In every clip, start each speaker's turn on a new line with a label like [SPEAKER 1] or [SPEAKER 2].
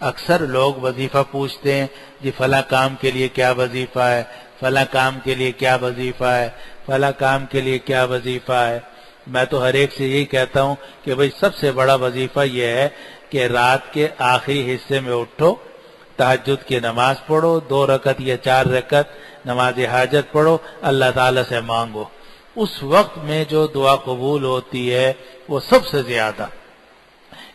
[SPEAKER 1] اکثر لوگ وظیفہ پوچھتے ہیں جی فلاں کام کے لیے کیا وظیفہ ہے، فلاں کام کے لیے کیا وظیفہ ہے، فلاں کام کے لیے کیا وظیفہ ہے۔ میں تو ہر ایک سے یہی کہتا ہوں کہ بھئی سب سے بڑا وظیفہ یہ ہے کہ رات کے آخری حصے میں اٹھو، تہجد کی نماز پڑھو، 2 رکعت یا 4 رکعت نماز حاجت پڑھو، اللہ تعالیٰ سے مانگو۔ اس وقت میں جو دعا قبول ہوتی ہے وہ سب سے زیادہ۔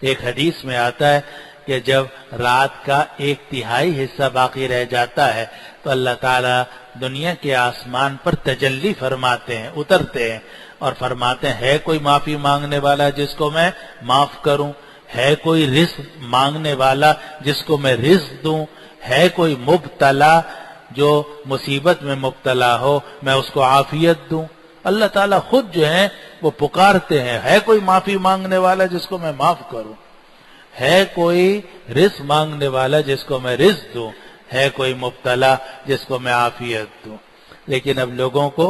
[SPEAKER 1] ایک حدیث میں آتا ہے کہ جب رات کا 1/3 حصہ باقی رہ جاتا ہے تو اللہ تعالیٰ دنیا کے آسمان پر تجلی فرماتے ہیں، اترتے ہیں اور فرماتے ہیں ہے کوئی معافی مانگنے والا جس کو میں معاف کروں، ہے کوئی رزق مانگنے والا جس کو میں رزق دوں، ہے کوئی مبتلا جو مصیبت میں مبتلا ہو میں اس کو عافیت دوں۔ اللہ تعالیٰ خود جو ہیں وہ پکارتے ہیں ہے کوئی معافی مانگنے والا جس کو میں معاف کروں، ہے کوئی رزق مانگنے والا جس کو میں رزق دوں، ہے کوئی مبتلا جس کو میں عافیت دوں۔ لیکن اب لوگوں کو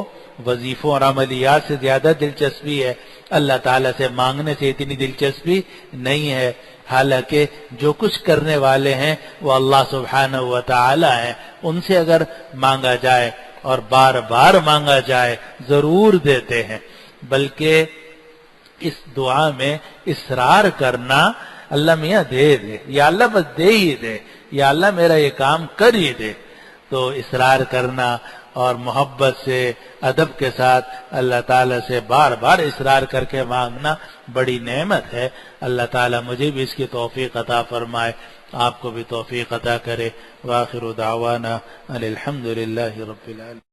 [SPEAKER 1] وظیفوں اور عملیات سے زیادہ دلچسپی ہے، اللہ تعالیٰ سے مانگنے سے اتنی دلچسپی نہیں ہے، حالانکہ جو کچھ کرنے والے ہیں وہ اللہ سبحانہ و تعالی ہیں، ان سے اگر مانگا جائے اور بار بار مانگا جائے ضرور دیتے ہیں۔ بلکہ اس دعا میں اصرار کرنا اللہ میاں دے دے، یا اللہ بس دے ہی دے، یا اللہ میرا یہ کام کر ہی دے، تو اصرار کرنا اور محبت سے ادب کے ساتھ اللہ تعالیٰ سے بار بار اصرار کر کے مانگنا بڑی نعمت ہے۔ اللہ تعالیٰ مجھے بھی اس کی توفیق عطا فرمائے، آپ کو بھی توفیق عطا کرے۔ وآخر دعوانا ان الحمد للہ رب العالمین۔